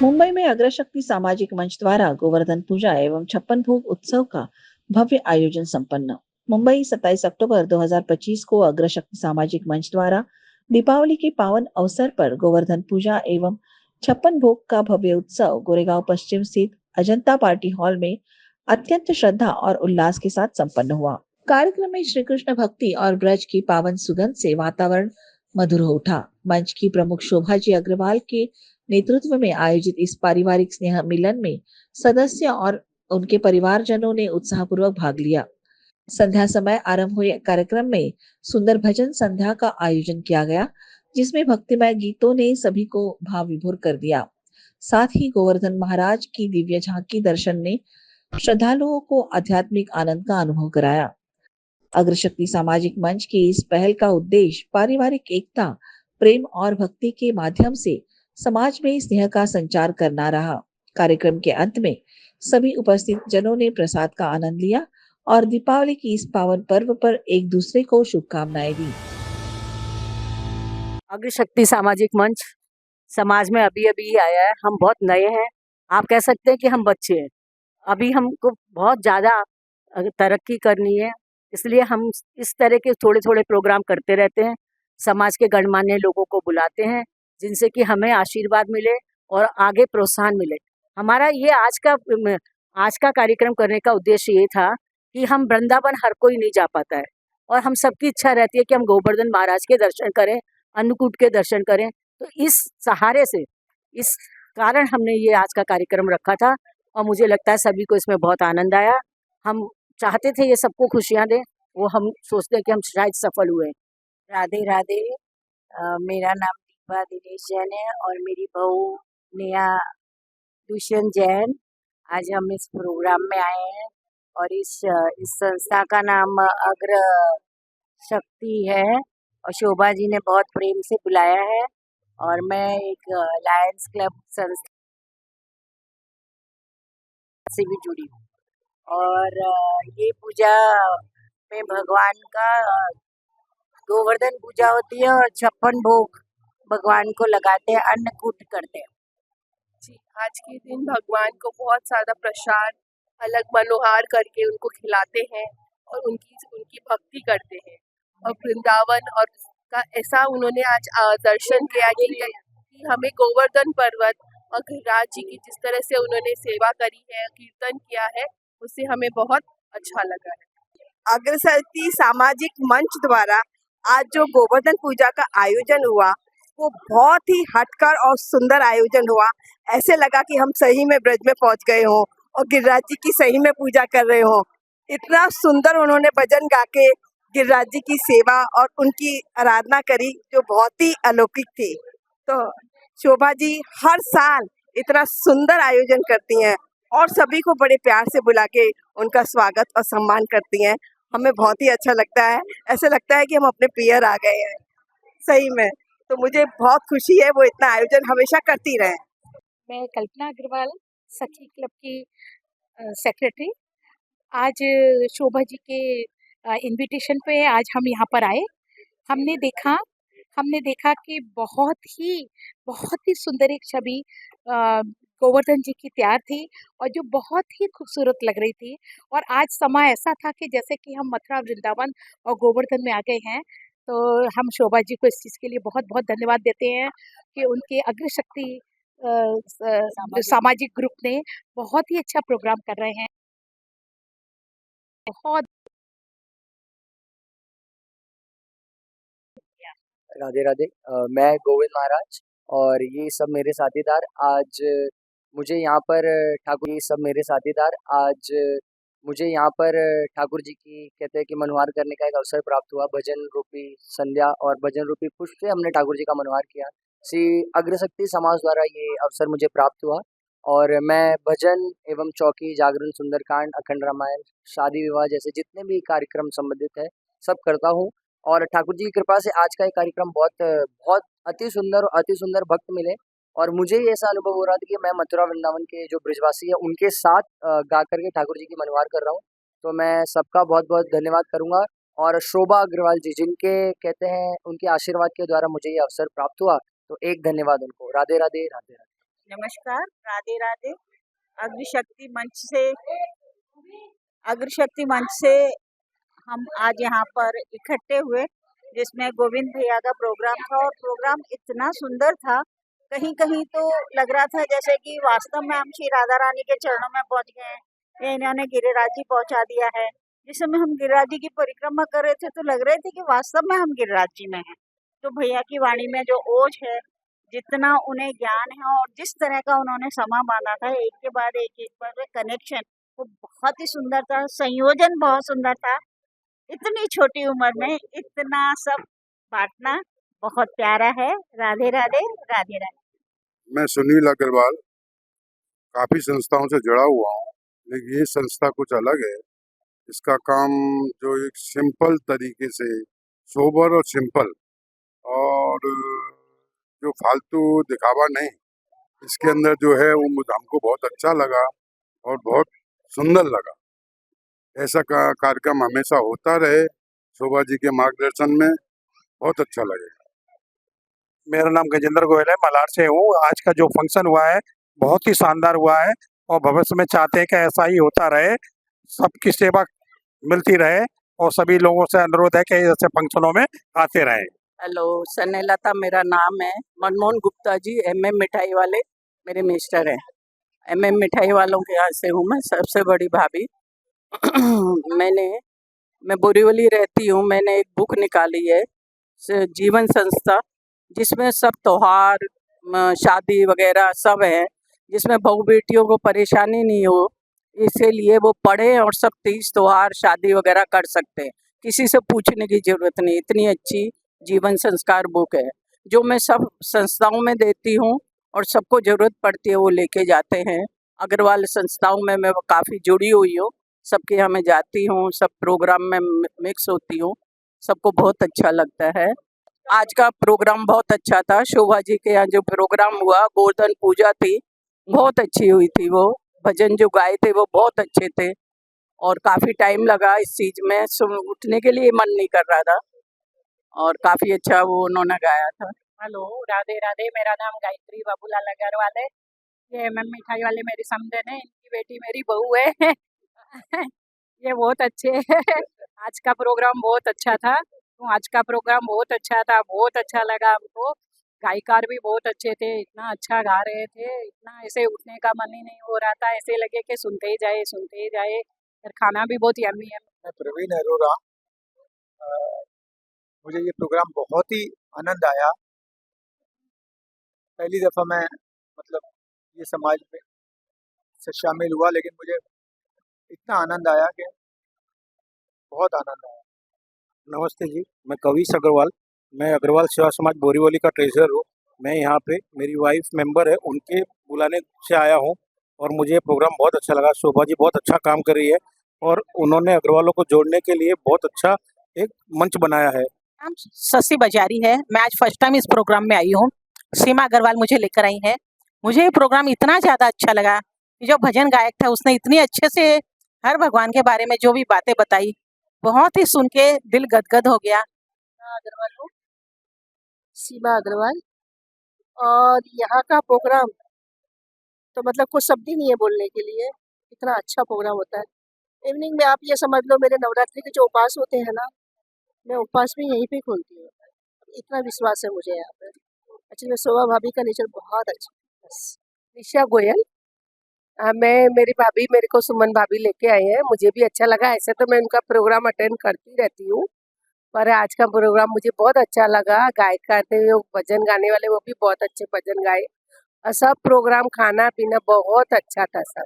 मुंबई में अग्रशक्ति सामाजिक मंच द्वारा गोवर्धन पूजा एवं छप्पन भोग उत्सव का भव्य आयोजन संपन्न। मुंबई 27 अक्टूबर 2025 को अग्रशक्ति सामाजिक मंच द्वारा दीपावली के पावन अवसर पर गोवर्धन पूजा एवं छप्पन भोग का भव्य उत्सव गोरेगांव पश्चिम स्थित अजंता पार्टी हॉल में अत्यंत श्रद्धा और उल्लास के साथ संपन्न हुआ। कार्यक्रम में श्री कृष्ण भक्ति और ब्रज की पावन सुगंध से वातावरण मधुर हो उठा। मंच की प्रमुख शोभा जी अग्रवाल के नेतृत्व में आयोजित इस पारिवारिक स्नेह मिलन में सदस्य और उनके परिवारजनों ने उत्साहपूर्वक भाग लिया। संध्या समय आरंभ हुए कार्यक्रम में सुंदर भजन संध्या का आयोजन किया गया, जिसमें भक्तिमय गीतों ने सभी को भाव विभोर कर दिया। साथ ही गोवर्धन महाराज की दिव्य झांकी दर्शन ने श्रद्धालुओं को आध्यात्मिक आनंद का अनुभव कराया। अग्रशक्ति सामाजिक मंच की इस पहल का उद्देश्य पारिवारिक एकता, प्रेम और भक्ति के माध्यम से समाज में स्नेह का संचार करना रहा। कार्यक्रम के अंत में सभी उपस्थित जनों ने प्रसाद का आनंद लिया और दीपावली की इस पावन पर्व पर एक दूसरे को शुभकामनाएं दी। अग्रशक्ति सामाजिक मंच समाज में अभी अभी आया है। हम बहुत नए हैं, आप कह सकते हैं कि हम बच्चे हैं। अभी हमको बहुत ज़्यादा तरक्की करनी है, इसलिए हम इस तरह के थोड़े थोड़े प्रोग्राम करते रहते हैं। समाज के गणमान्य लोगों को बुलाते हैं, जिनसे कि हमें आशीर्वाद मिले और आगे प्रोत्साहन मिले। हमारा ये आज का कार्यक्रम करने का उद्देश्य ये था कि हम वृंदावन हर कोई नहीं जा पाता है और हम सबकी इच्छा रहती है कि हम गोवर्धन महाराज के दर्शन करें, अन्नकूट के दर्शन करें। तो इस सहारे से, इस कारण हमने ये आज का कार्यक्रम रखा था और मुझे लगता है सभी को इसमें बहुत आनंद आया। हम चाहते थे ये सबको खुशियाँ दें, वो हम सोचते हैं कि हम शायद सफल हुए। राधे राधे। मेरा नाम दीपा दिनेश जैन है और मेरी बहू नेहा दुष्यंत जैन। आज हम इस प्रोग्राम में आए हैं और इस संस्था का नाम अग्र शक्ति है और शोभा जी ने बहुत प्रेम से बुलाया है और मैं एक लायंस क्लब संस्था से भी जुड़ी हूँ। और ये पूजा में भगवान का गोवर्धन पूजा होती है और छप्पन भोग भगवान को लगाते हैं, अन्नकूट करते हैं। जी, आज के दिन भगवान को बहुत ज़्यादा प्रसाद अलग मनोहार करके उनको खिलाते हैं और उनकी उनकी भक्ति करते हैं। और वृंदावन और का ऐसा उन्होंने आज दर्शन किया कि हमें गोवर्धन पर्वत और गिरिराज जी की जिस तरह से उन्होंने सेवा करी है, कीर्तन किया है, उससे हमें बहुत अच्छा लगा है। अग्रशक्ति सामाजिक मंच द्वारा आज जो गोवर्धन पूजा का आयोजन हुआ वो बहुत ही हटकर और सुंदर आयोजन हुआ। ऐसे लगा कि हम सही में ब्रज में पहुंच गए हों और गिरिराज जी की सही में पूजा कर रहे हों। इतना सुंदर उन्होंने भजन गा के गिरिराज जी की सेवा और उनकी आराधना करी जो बहुत ही अलौकिक थी। तो शोभा जी हर साल इतना सुंदर आयोजन करती हैं और सभी को बड़े प्यार से बुला के उनका स्वागत और सम्मान करती हैं। हमें बहुत ही अच्छा लगता है, ऐसे लगता है कि हम अपने पियर आ गए हैं सही में। तो मुझे बहुत खुशी है वो इतना आयोजन हमेशा करती रहे। मैं कल्पना अग्रवाल, सखी क्लब की सेक्रेटरी। आज शोभा जी के इनविटेशन पे आज हम यहाँ पर आए। हमने देखा कि बहुत ही सुंदर एक छवि गोवर्धन जी की तैयार थी और जो बहुत ही खूबसूरत लग रही थी। और आज समय ऐसा था कि जैसे कि हम मथुरा, वृंदावन और गोवर्धन में आ गए हैं। तो हम शोभा जी को इस चीज़ के लिए बहुत बहुत धन्यवाद देते हैं कि उनके अग्रशक्ति सामाजिक ग्रुप ने बहुत ही अच्छा प्रोग्राम कर रहे हैं। बहुत राधे राधे। मैं गोविंद महाराज और ये सब मेरे साथीदार आज मुझे यहाँ पर ठाकुर जी की कहते हैं कि मनोहार करने का एक अवसर प्राप्त हुआ। भजन रूपी संध्या और भजन रूपी पुष्प से हमने ठाकुर जी का मनोहार किया। श्री अग्रशक्ति समाज द्वारा ये अवसर मुझे प्राप्त हुआ और मैं भजन एवं चौकी, जागरण, सुंदरकांड, अखंड रामायण, शादी विवाह जैसे जितने भी कार्यक्रम संबंधित है सब करता हूँ। और ठाकुर जी की कृपा से आज का ये कार्यक्रम बहुत अति सुंदर भक्त मिले और मुझे ये ऐसा अनुभव हो रहा था कि मैं मथुरा वृंदावन के जो ब्रजवासी है उनके साथ गा करके ठाकुर जी की मनोहार कर रहा हूँ। तो मैं सबका बहुत बहुत धन्यवाद करूँगा और शोभा अग्रवाल जी जिनके कहते हैं उनके आशीर्वाद के द्वारा मुझे ये अवसर प्राप्त हुआ, तो एक धन्यवाद उनको। राधे राधे। राधे राधे। नमस्कार, राधे राधे। अग्रशक्ति मंच से हम आज यहाँ पर इकट्ठे हुए, जिसमें गोविंद भैया का प्रोग्राम था और प्रोग्राम इतना सुंदर था, कहीं कहीं तो लग रहा था जैसे कि वास्तव में हम श्री राधा रानी के चरणों में पहुंच गए हैं, या इन्होंने गिरिराज जी पहुंचा दिया है। जिस समय हम गिरिराज जी की परिक्रमा कर रहे थे तो लग रहे थे कि वास्तव में हम गिरिराज जी में हैं। तो भैया की वाणी में जो ओज है, जितना उन्हें ज्ञान है और जिस तरह का उन्होंने समा बांधा था, एक के बाद एक पर कनेक्शन, वो बहुत ही सुंदर था, संयोजन बहुत सुंदर था। इतनी छोटी उम्र में इतना सब बांटना बहुत प्यारा है। राधे राधे, राधे राधे। मैं सुनील अग्रवाल काफ़ी संस्थाओं से जुड़ा हुआ हूँ, लेकिन ये संस्था कुछ अलग है। इसका काम जो एक सिंपल तरीके से, सोबर और सिंपल, और जो फालतू दिखावा नहीं, इसके अंदर जो है वो हमको बहुत अच्छा लगा और बहुत सुंदर लगा। ऐसा कार्यक्रम हमेशा होता रहे, शोभा जी के मार्गदर्शन में, बहुत अच्छा लगेगा। मेरा नाम गजेंद्र गोयल है, मलार से हूँ। आज का जो फंक्शन हुआ है बहुत ही शानदार हुआ है और भविष्य में चाहते हैं कि ऐसा ही होता रहे, सबकी सेवा मिलती रहे और सभी लोगों से अनुरोध है कि ऐसे फंक्शनों में आते रहें। हेलो, सनेलता मेरा नाम है। मनमोहन गुप्ता जी MM मिठाई वाले मेरे मिस्टर हैं। MM मिठाई वालों के यहाँ से हूँ मैं, सबसे बड़ी भाभी। मैं बोरीवली रहती हूँ। मैंने एक बुक निकाली है, जीवन संस्था, जिसमें सब त्योहार, शादी वगैरह सब है, जिसमें बहू बेटियों को परेशानी नहीं हो, इसीलिए वो पढ़े और सब तीज त्योहार शादी वगैरह कर सकते हैं, किसी से पूछने की ज़रूरत नहीं। इतनी अच्छी जीवन संस्कार बुक है, जो मैं सब संस्थाओं में देती हूँ और सबको ज़रूरत पड़ती है वो लेके जाते हैं। अग्रवाल संस्थाओं में मैं काफ़ी जुड़ी हुई हूँ, सबके यहाँ मैं जाती हूँ, सब प्रोग्राम में मिक्स होती हूँ, सबको बहुत अच्छा लगता है। आज का प्रोग्राम बहुत अच्छा था। शोभा जी के यहाँ जो प्रोग्राम हुआ, गोवर्धन पूजा थी, बहुत अच्छी हुई थी। वो भजन जो गाए थे वो बहुत अच्छे थे और काफ़ी टाइम लगा इस चीज़ में, उठने के लिए मन नहीं कर रहा था और काफ़ी अच्छा वो उन्होंने गाया था। हेलो, राधे राधे। मेरा नाम गायत्री बाबूलाल अग्रवाल है। ये MM मिठाई वाले मेरी समधन है, इनकी बेटी मेरी बहू है। ये बहुत अच्छे हैं। आज का प्रोग्राम बहुत अच्छा था। आज का प्रोग्राम बहुत अच्छा था, बहुत अच्छा लगा हमको। गायकार भी बहुत अच्छे थे, इतना अच्छा गा रहे थे, इतना ऐसे उठने का मन ही नहीं हो रहा था, ऐसे लगे कि सुनते ही जाए। और खाना भी बहुत यम्मी है। मैं प्रवीण अरोरा। मुझे ये प्रोग्राम बहुत ही आनंद आया। पहली दफ़ा मैं ये समाज में से शामिल हुआ, लेकिन मुझे इतना आनंद आया कि बहुत आनंद आया। नमस्ते जी, मैं कविश अग्रवाल, मैं अग्रवाल सेवा समाज बोरीवली का ट्रेजर हूँ। मैं यहाँ पे, मेरी वाइफ मेंबर है, उनके बुलाने से आया हूँ और मुझे ये प्रोग्राम बहुत अच्छा लगा। शोभा जी बहुत अच्छा काम कर रही है और उन्होंने अग्रवालों को जोड़ने के लिए बहुत अच्छा एक मंच बनाया है। नाम शशि बजारी है। मैं आज फर्स्ट टाइम इस प्रोग्राम में आई हूँ। सीमा अग्रवाल मुझे लेकर आई है। मुझे ये प्रोग्राम इतना ज़्यादा अच्छा लगा कि जो भजन गायक था उसने इतनी अच्छे से हर भगवान के बारे में जो भी बातें बताई, बहुत ही सुन के दिल गदगद हो गया। अग्रवाल हूँ, सीमा अग्रवाल। और यहाँ का प्रोग्राम तो कुछ शब्द ही नहीं है बोलने के लिए, इतना अच्छा प्रोग्राम होता है। इवनिंग में आप ये समझ लो, मेरे नवरात्रि के जो उपास होते हैं ना, मैं उपवास भी यहीं पे खोलती हूँ। इतना विश्वास है मुझे यहाँ पे। एक्चुअली शोभा भाभी का नेचर बहुत अच्छा है। बस। निशा गोयल। मेरी भाभी मेरे को सुमन भाभी लेके आए हैं, मुझे भी अच्छा लगा। ऐसे तो मैं उनका प्रोग्राम अटेंड करती रहती हूँ, पर आज का प्रोग्राम मुझे बहुत अच्छा लगा। गायक करते हुए भजन गाने वाले वो भी बहुत अच्छे भजन गाए और सब प्रोग्राम, खाना पीना बहुत अच्छा था सब।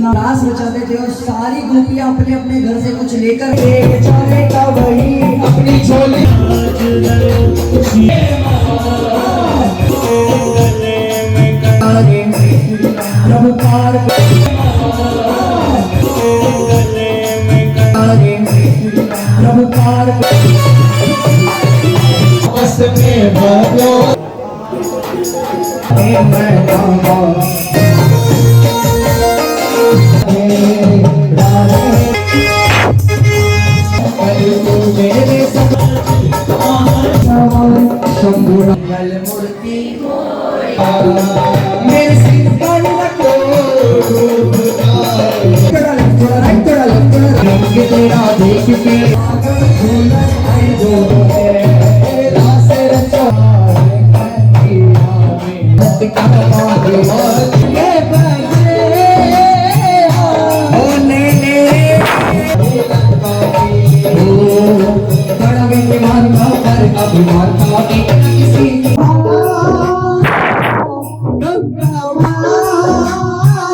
रास रचाते थे और सारी गोपियां अपने अपने घर से कुछ लेकर जाने का वही अपनी झोली। प्रभुपाद प्रभुपाद रस में भरो मूर्ति मेरे सिर पर रखो रंग तेरा देख के अभिमान का किसी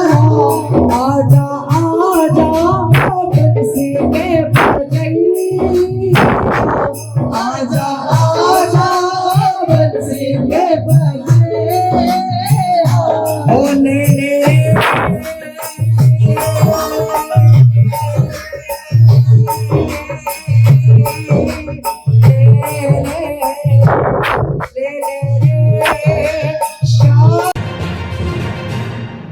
आजा आजा बंसी के बजई आजा आजा बंसी के बजई होने